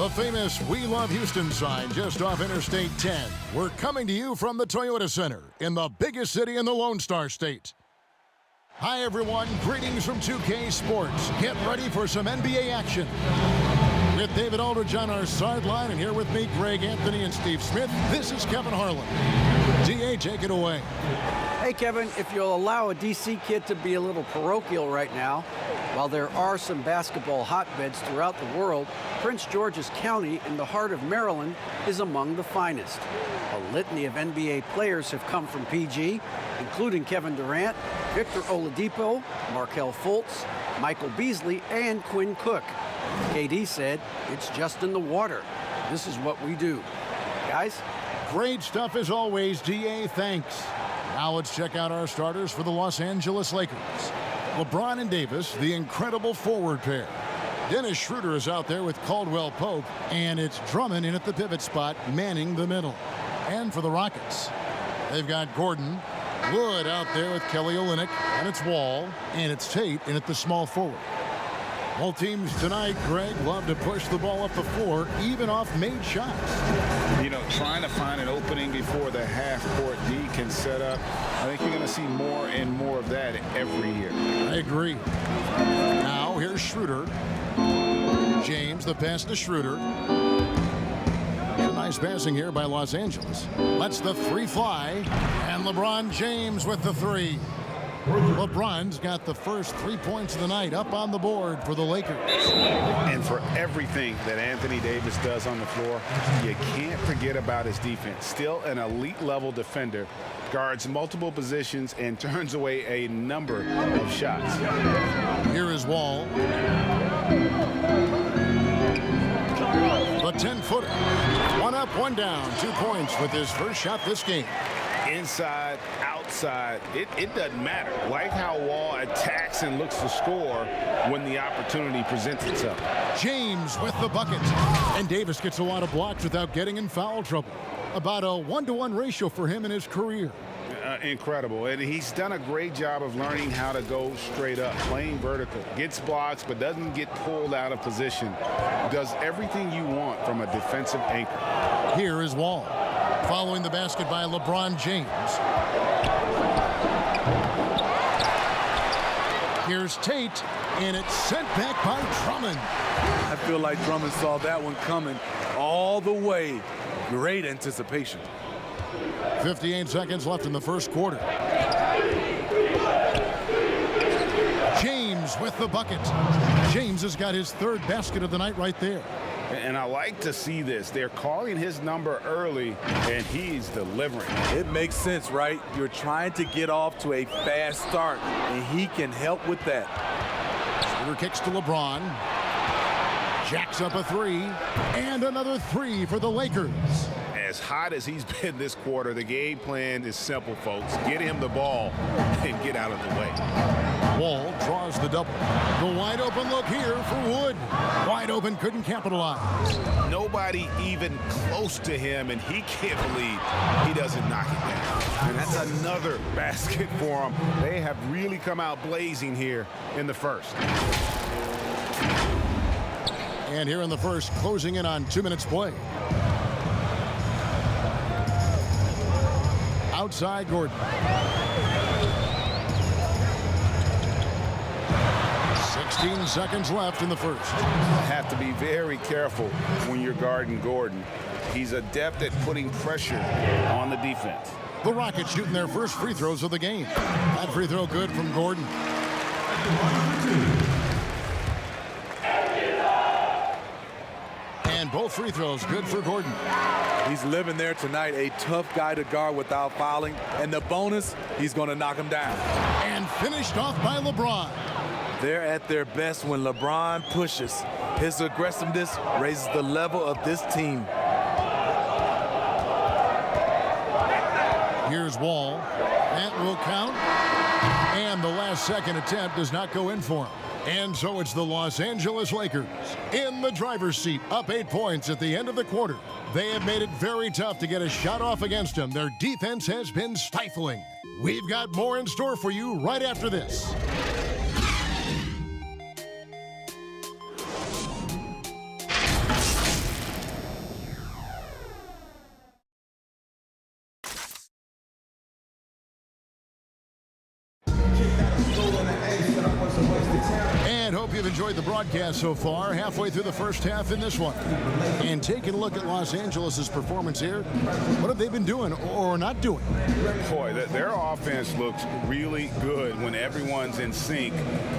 The famous We Love Houston sign just off Interstate 10. We're coming to you from the Toyota Center in the biggest city in the Lone Star State. Hi, everyone. Greetings from 2K Sports. Get ready for some NBA action. With David Aldridge on our sideline, and here with me, Greg Anthony and Steve Smith, this is Kevin Harlan. DA, take it away. Hey, Kevin, if you'll allow a D.C. kid to be a little parochial right now, while there are some basketball hotbeds throughout the world, Prince George's County in the heart of Maryland is among the finest. A litany of NBA players have come from PG, including Kevin Durant, Victor Oladipo, Markelle Fultz, Michael Beasley, and Quinn Cook. KD said, "It's just in the water. This is what we do." Guys? Great stuff as always, DA. Thanks. Now let's check out our starters for the Los Angeles Lakers. LeBron and Davis, the incredible forward pair. Dennis Schroeder is out there with Caldwell Pope, and it's Drummond in at the pivot spot, manning the middle. And for the Rockets, they've got Gordon, Wood out there with Kelly Olynyk, and it's Wall, and it's Tate in at the small forward. Both teams tonight, Greg, love to push the ball up the floor, even off made shots. You know, trying to find an opening before the half-court D can set up. I think you're going to see more and more of that every year. I agree. Now, here's Schroeder. James, the pass to Schroeder. Nice passing here by Los Angeles. Lets the three fly, and LeBron James with the three. LeBron's got the first 3 points of the night up on the board for the Lakers. And for everything that Anthony Davis does on the floor, you can't forget about his defense. Still an elite-level defender, guards multiple positions, and turns away a number of shots. Here is Wall. The 10-footer. One up, one down. 2 points with his first shot this game. Inside, outside, it doesn't matter. Like how Wall attacks and looks to score when the opportunity presents itself. James with the bucket. And Davis gets a lot of blocks without getting in foul trouble. About a 1-to-1 ratio for him in his career. Incredible. And he's done a great job of learning how to go straight up, playing vertical. Gets blocks, but doesn't get pulled out of position. Does everything you want from a defensive anchor. Here is Wall. Following the basket by LeBron James. Here's Tate, and it's sent back by Drummond. I feel like Drummond saw that one coming all the way. Great anticipation. 58 seconds left in the first quarter. James with the bucket. James has got his third basket of the night right there. And I like to see this. They're calling his number early, and he's delivering. It makes sense, right? You're trying to get off to a fast start, and he can help with that. Schroeder kicks to LeBron. Jacks up a three, and another three for the Lakers. As hot as he's been this quarter, the game plan is simple, folks. Get him the ball and get out of the way. Wall draws the double. The wide open look here for Wood. Wide open, couldn't capitalize. Nobody even close to him, and he can't believe he doesn't knock it down. And that's another basket for him. They have really come out blazing here in the first. And here in the first, closing in on 2 minutes play. Outside Gordon. 16 seconds left in the first. Have to be very careful when you're guarding Gordon. He's adept at putting pressure on the defense. The Rockets shooting their first free throws of the game. That free throw good from Gordon. And both free throws good for Gordon. He's living there tonight, a tough guy to guard without fouling. And the bonus, he's going to knock him down. And finished off by LeBron. They're at their best when LeBron pushes. His aggressiveness raises the level of this team. Here's Wall. That will count. And the last second attempt does not go in for him. And so it's the Los Angeles Lakers in the driver's seat, up 8 points at the end of the quarter. They have made it very tough to get a shot off against them. Their defense has been stifling. We've got more in store for you right after this. And hope you've enjoyed the broadcast so far, halfway through the first half in this one. And taking a look at Los Angeles' performance here, what have they been doing or not doing? Boy, their offense looks really good when everyone's in sync.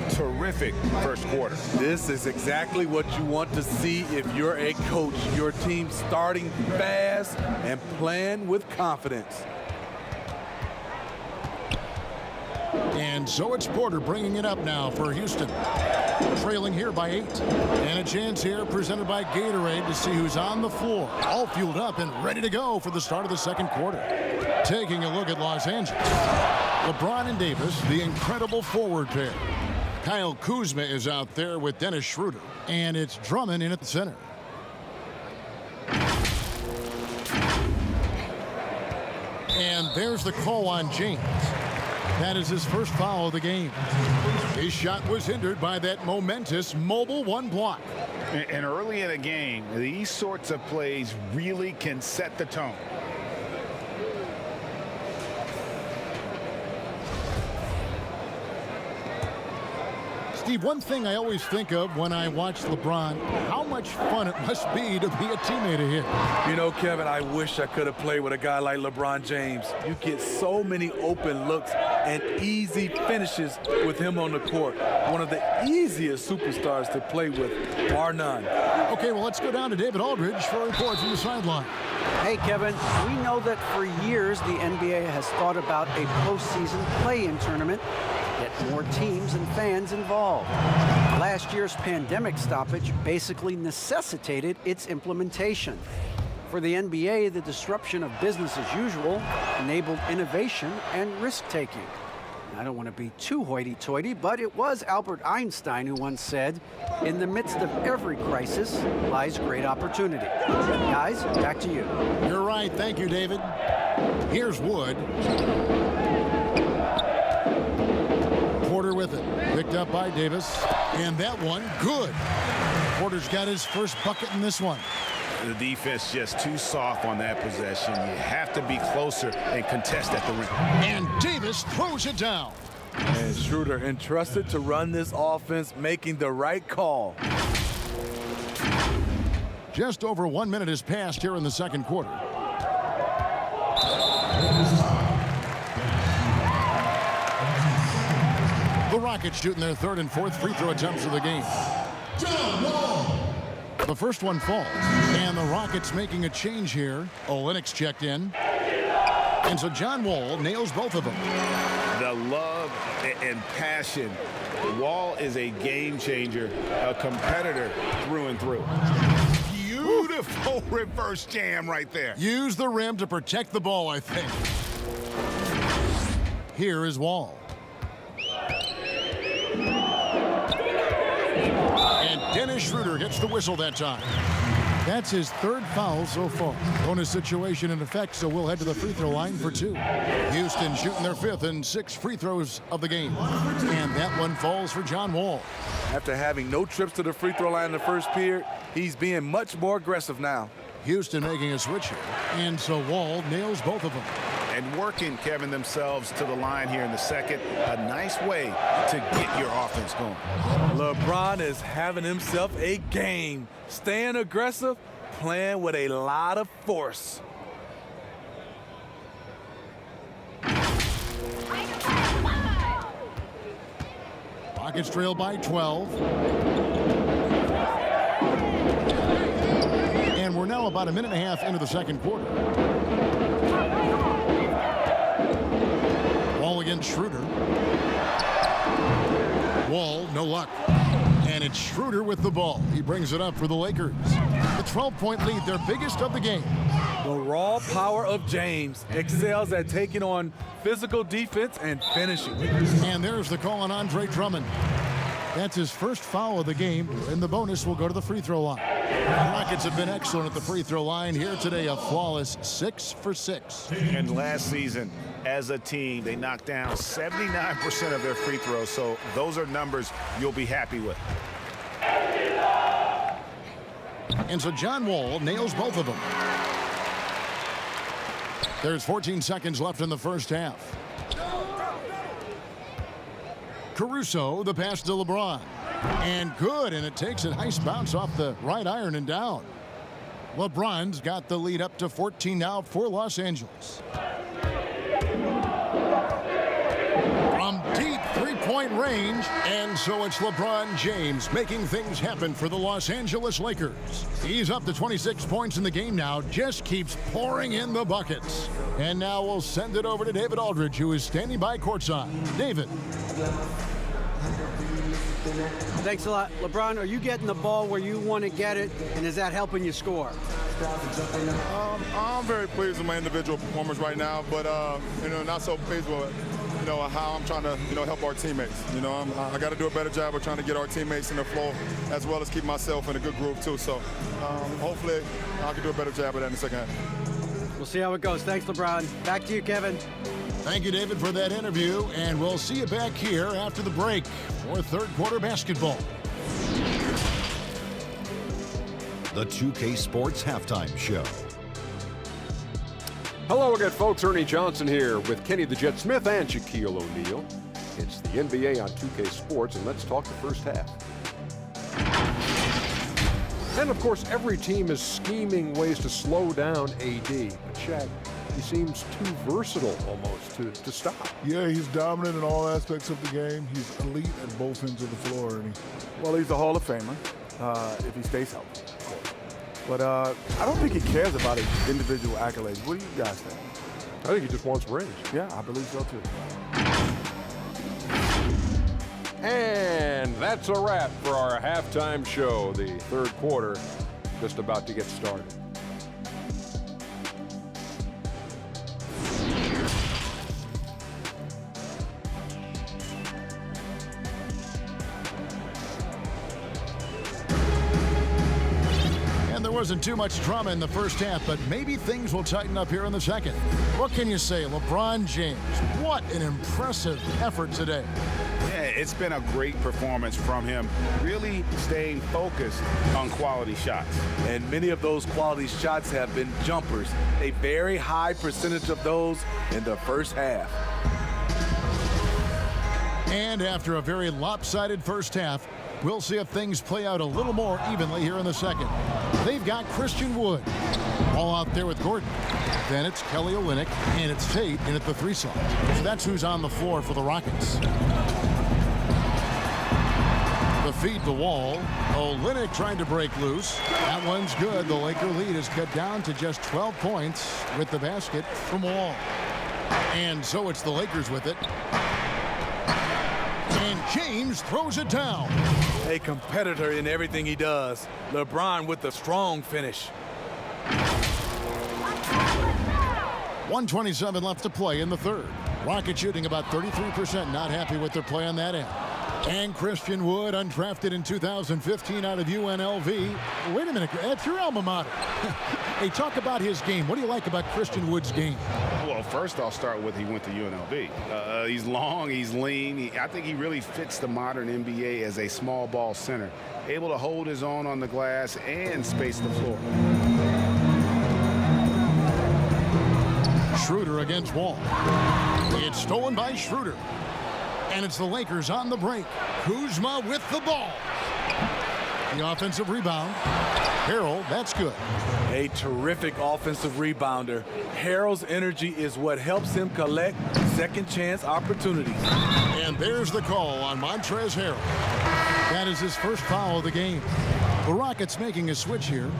Terrific first quarter. This is exactly what you want to see if you're a coach. Your team starting fast and playing with confidence. And so it's Porter bringing it up now for Houston. Trailing here by 8. And a chance here presented by Gatorade to see who's on the floor. All fueled up and ready to go for the start of the second quarter. Taking a look at Los Angeles. LeBron and Davis, the incredible forward pair. Kyle Kuzma is out there with Dennis Schroeder. And it's Drummond in at the center. And there's the call on James. That is his first foul of the game. His shot was hindered by that momentous mobile one block. And early in a game, these sorts of plays really can set the tone. Steve, one thing I always think of when I watch LeBron, how much fun it must be to be a teammate of his. You know, Kevin, I wish I could have played with a guy like LeBron James. You get so many open looks and easy finishes with him on the court. One of the easiest superstars to play with, bar none. Okay, well, let's go down to David Aldridge for a report from the sideline. Hey, Kevin, we know that for years the NBA has thought about a postseason play-in tournament, get more teams and fans involved. Last year's pandemic stoppage basically necessitated its implementation. For the NBA, the disruption of business as usual enabled innovation and risk-taking. I don't want to be too hoity-toity, but it was Albert Einstein who once said, "In the midst of every crisis lies great opportunity." Guys, back to you. You're right. Thank you, David. Here's Wood. Porter with it. Picked up by Davis. And that one, good. Porter's got his first bucket in this one. The defense just too soft on that possession. You have to be closer and contest at the rim. And Davis throws it down. And Schroeder entrusted to run this offense, making the right call. Just over 1 minute has passed here in the second quarter. The Rockets shooting their third and fourth free throw attempts of the game. The first one falls, and the Rockets making a change here. Olenek's checked in. And so John Wall nails both of them. The love and passion. Wall is a game changer, a competitor through and through. Beautiful reverse jam right there. Use the rim to protect the ball, I think. Here is Wall. Dennis Schroeder gets the whistle that time. That's his third foul so far. Bonus situation in effect, so we'll head to the free throw line for 2. Houston shooting their 5th and 6th free throws of the game. And that one falls for John Wall. After having no trips to the free throw line in the first period, he's being much more aggressive now. Houston making a switch here. And so Wall nails both of them. And working, Kevin, themselves to the line here in the second. A nice way to get your offense going. LeBron is having himself a game. Staying aggressive, playing with a lot of force. Rockets trail by 12. And we're now about a minute and a half into the second quarter. Wall against Schroeder. Wall, no luck. And it's Schroeder with the ball. He brings it up for the Lakers. The 12-point lead, their biggest of the game. The raw power of James excels at taking on physical defense and finishing. And there's the call on Andre Drummond. That's his first foul of the game, and the bonus will go to the free throw line. The Rockets have been excellent at the free throw line. Here today, a flawless 6 for 6. And last season, as a team, they knocked down 79% of their free throws, so those are numbers you'll be happy with. And so John Wall nails both of them. There's 14 seconds left in the first half. Caruso, the pass to LeBron. And good, and it takes a nice bounce off the right iron and down. LeBron's got the lead up to 14 now for Los Angeles. From deep three-point range, and so it's LeBron James making things happen for the Los Angeles Lakers. He's up to 26 points in the game now, just keeps pouring in the buckets. And now we'll send it over to David Aldridge, who is standing by courtside. David. Thanks a lot. LeBron, are you getting the ball where you want to get it, and is that helping you score? I'm very pleased with my individual performance right now, but not so pleased with how I'm trying to help our teammates. I got to do a better job of trying to get our teammates in the flow, as well as keep myself in a good groove too. So hopefully I can do a better job of that in the second half. We'll see how it goes. Thanks, LeBron. Back to you, Kevin. Thank you, David, for that interview, and we'll see you back here after the break for third quarter basketball. The 2K Sports Halftime Show. Hello again, folks. Ernie Johnson here with Kenny the Jet Smith and Shaquille O'Neal. It's the NBA on 2K Sports, and let's talk the first half. And, of course, every team is scheming ways to slow down AD. But, Shaq, he seems too versatile almost to stop. Yeah, he's dominant in all aspects of the game. He's elite at both ends of the floor, Ernie. Well, he's a Hall of Famer if he stays healthy, of course. But I don't think he cares about his individual accolades. What do you guys think? I think he just wants rings. Yeah, I believe so, too. And that's a wrap for our halftime show. The third quarter just about to get started. There wasn't too much drama in the first half, but maybe things will tighten up here in the second. What can you say? LeBron James, what an impressive effort today. Yeah, it's been a great performance from him, really staying focused on quality shots. And many of those quality shots have been jumpers. A very high percentage of those in the first half. And after a very lopsided first half, we'll see if things play out a little more evenly here in the second. They've got Christian Wood all out there with Gordon. Then it's Kelly Olynyk, and it's Tate in at the 3 slot. So that's who's on the floor for the Rockets. The feed to Wall. Olynyk trying to break loose. That one's good. The Laker lead is cut down to just 12 points with the basket from Wall. And so it's the Lakers with it. And James throws it down. A competitor in everything he does. LeBron with a strong finish. 1:27 left to play in the third. Rockets shooting about 33%, not happy with their play on that end. And Christian Wood, undrafted in 2015 out of UNLV. Wait a minute, that's your alma mater. Hey, talk about his game. What do you like about Christian Wood's game? Well, first I'll start with he went to UNLV. He's long, he's lean. I think he really fits the modern NBA as a small ball center, able to hold his own on the glass and space the floor. Schroeder against Wall. It's stolen by Schroeder. And it's the Lakers on the break. Kuzma with the ball. The offensive rebound. Harrell, that's good. A terrific offensive rebounder. Harrell's energy is what helps him collect second chance opportunities. And there's the call on Montrezl Harrell. That is his first foul of the game. The Rockets making a switch here.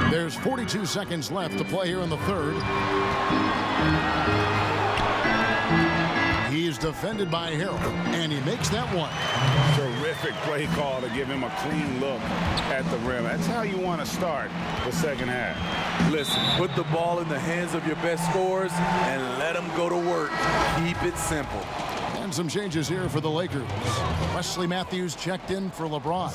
There's 42 seconds left to play here in the third. He's defended by Harrell, and he makes that one. Terrific play call to give him a clean look at the rim. That's how you want to start the second half. Listen, put the ball in the hands of your best scorers and let them go to work. Keep it simple. And some changes here for the Lakers. Wesley Matthews checked in for LeBron.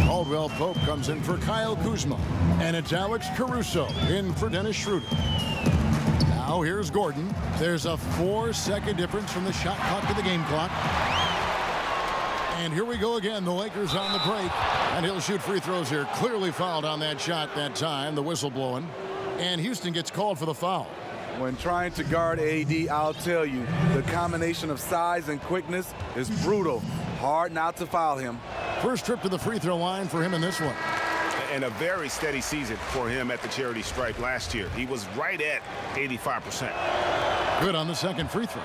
Caldwell Pope comes in for Kyle Kuzma. And it's Alex Caruso in for Dennis Schroeder. Now here's Gordon. There's a 4-second difference from the shot clock to the game clock. And here we go again. The Lakers on the break. And he'll shoot free throws here. Clearly fouled on that shot that time. The whistle blowing. And Houston gets called for the foul. When trying to guard AD, I'll tell you, the combination of size and quickness is brutal. Hard not to foul him. First trip to the free throw line for him in this one. And a very steady season for him at the charity stripe last year. He was right at 85%. Good on the second free throw.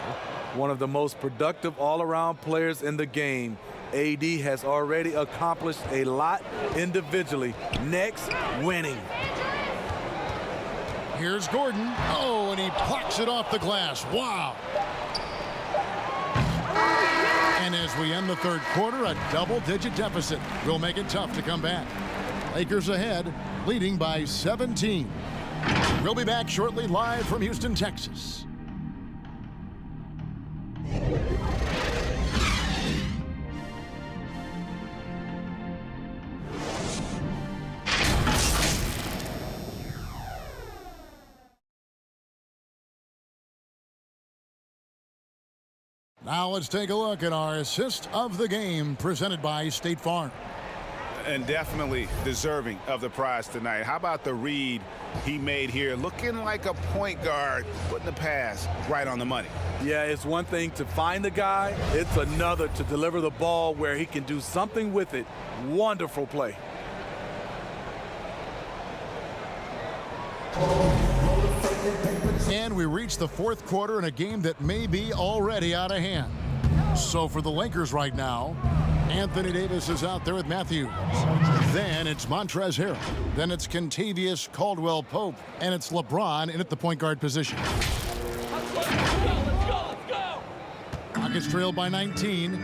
One of the most productive all-around players in the game. AD has already accomplished a lot individually. Next, winning. Here's Gordon. Oh, and he plucks it off the glass. Wow. And as we end the third quarter, a double-digit deficit will make it tough to come back. Lakers ahead, leading by 17. We'll be back shortly, live from Houston, Texas. Now let's take a look at our assist of the game presented by State Farm. And definitely deserving of the prize tonight. How about the read he made here? Looking like a point guard, putting the pass right on the money. Yeah, it's one thing to find the guy. It's another to deliver the ball where he can do something with it. Wonderful play. And we reach the fourth quarter in a game that may be already out of hand. So for the Lakers right now, Anthony Davis is out there with Matthews. Then it's Montrezl Harrell. Then it's Kentavious Caldwell-Pope. And it's LeBron in at the point guard position. Rockets trailed by 19.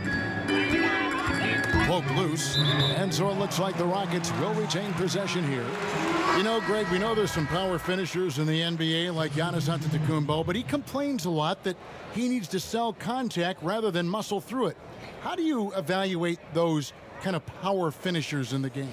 Pope loose. And so it looks like the Rockets will retain possession here. You know, Greg, we know there's some power finishers in the NBA like Giannis Antetokounmpo, but he complains a lot that he needs to sell contact rather than muscle through it. How do you evaluate those kind of power finishers in the game?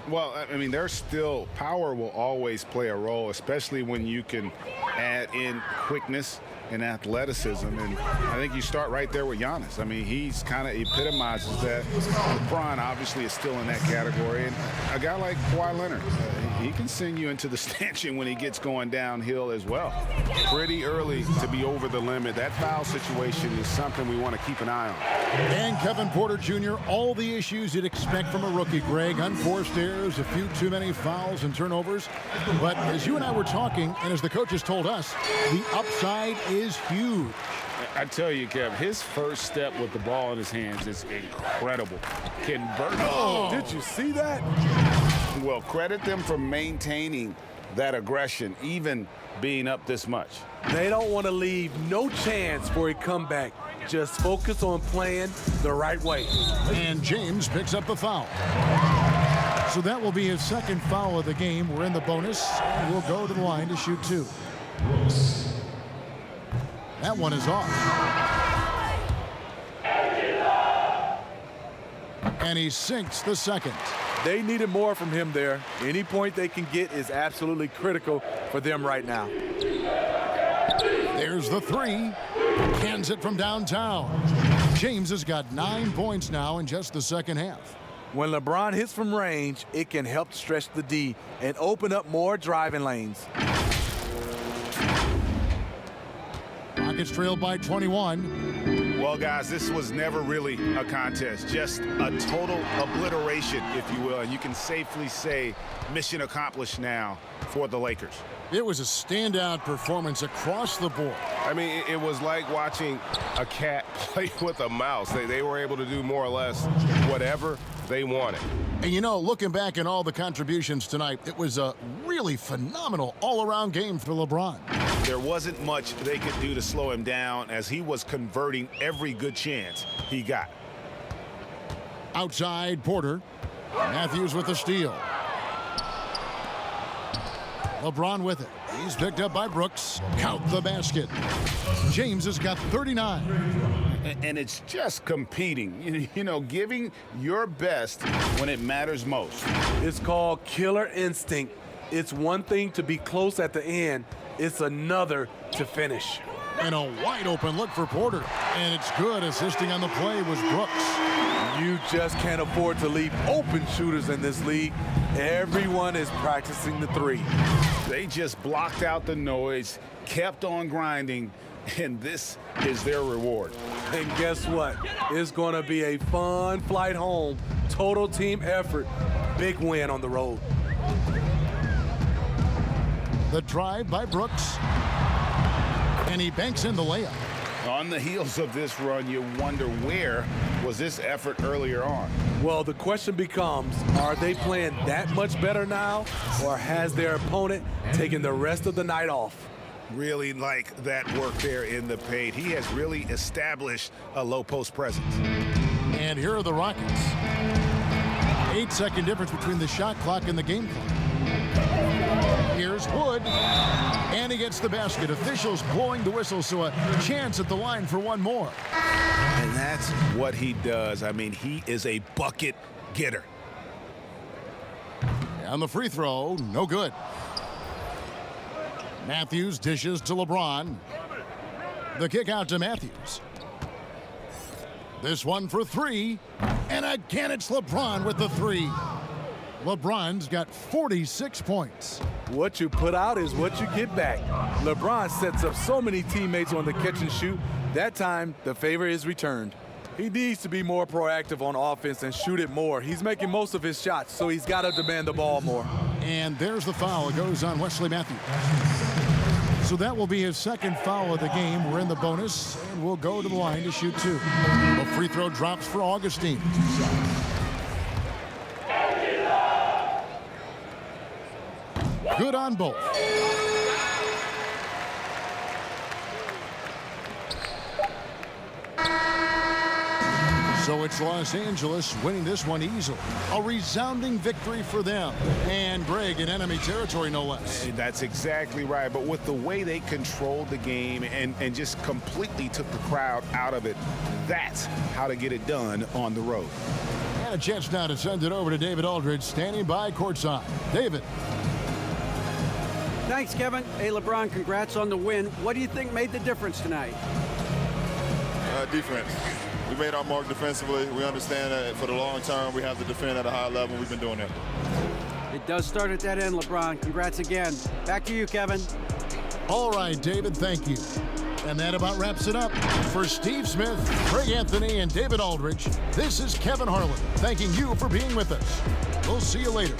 Well, I mean, there's still power will always play a role, especially when you can add in quickness and athleticism. And I think you start right there with Giannis. I mean, he's kind of epitomizes that. LeBron obviously is still in that category. And a guy like Kawhi Leonard, he can send you into the stanchion when he gets going downhill as well. Pretty early to be over the limit. That foul situation is something we want to keep an eye on. And Kevin Porter Jr., all the issues you'd expect from a rookie, Greg. Unforced errors, a few too many fouls and turnovers. But as you and I were talking, and as the coaches told us, the upside is huge. I tell you, Kev, his first step with the ball in his hands is incredible. Convert. Oh, did you see that? Well, credit them for maintaining that aggression, even being up this much. They don't want to leave no chance for a comeback. Just focus on playing the right way. And James picks up the foul. So that will be his second foul of the game. We're in the bonus. We'll go to the line to shoot two. That one is off. And he sinks the second. They needed more from him there. Any point they can get is absolutely critical for them right now. There's the three. Cans it from downtown. James has got 9 points now in just the second half. When LeBron hits from range, it can help stretch the D and open up more driving lanes. Rockets trailed by 21. Well, guys, this was never really a contest, just a total obliteration, if you will. And you can safely say mission accomplished now for the Lakers. It was a standout performance across the board. I mean, it was like watching a cat play with a mouse. They were able to do more or less whatever they wanted. And you know, looking back at all the contributions tonight, it was a really phenomenal all-around game for LeBron. There wasn't much they could do to slow him down as he was converting every good chance he got. Outside, Porter. Matthews with the steal. LeBron with it. He's picked up by Brooks. Count the basket. James has got 39. And it's just competing, you know, giving your best when it matters most. It's called killer instinct. It's one thing to be close at the end. It's another to finish. And a wide open look for Porter. And it's good. Assisting on the play was Brooks. You just can't afford to leave open shooters in this league. Everyone is practicing the three. They just blocked out the noise, kept on grinding, and this is their reward. And guess what? It's going to be a fun flight home. Total team effort. Big win on the road. The drive by Brooks. And he banks in the layup. On the heels of this run, you wonder where was this effort earlier on? Well, the question becomes, are they playing that much better now, or has their opponent taken the rest of the night off? Really like that work there in the paint. He has really established a low post presence. And here are the Rockets. 8-second difference between the shot clock and the game clock. Here's Wood, and he gets the basket. Officials blowing the whistle, so a chance at the line for one more. And that's what he does. I mean, he is a bucket getter. And the free throw, no good. Matthews dishes to LeBron. The kick out to Matthews. This one for three, and again it's LeBron with the three. LeBron's got 46 points. What you put out is what you get back. LeBron sets up so many teammates on the catch and shoot. That time, the favor is returned. He needs to be more proactive on offense and shoot it more. He's making most of his shots, so he's got to demand the ball more. And there's the foul. It goes on Wesley Matthews. So that will be his second foul of the game. We're in the bonus, and we'll go to the line to shoot two. The free throw drops for Augustine. Good on both. So it's Los Angeles winning this one easily. A resounding victory for them. And Greg in enemy territory, no less. That's exactly right. But with the way they controlled the game and just completely took the crowd out of it, that's how to get it done on the road. And a chance now to send it over to David Aldridge, standing by courtside. David. Thanks, Kevin. Hey, LeBron, congrats on the win. What do you think made the difference tonight? Defense. We made our mark defensively. We understand that for the long term, we have to defend at a high level. We've been doing that. It does start at that end, LeBron. Congrats again. Back to you, Kevin. All right, David, thank you. And that about wraps it up. For Steve Smith, Craig Anthony, and David Aldridge, this is Kevin Harlan, thanking you for being with us. We'll see you later.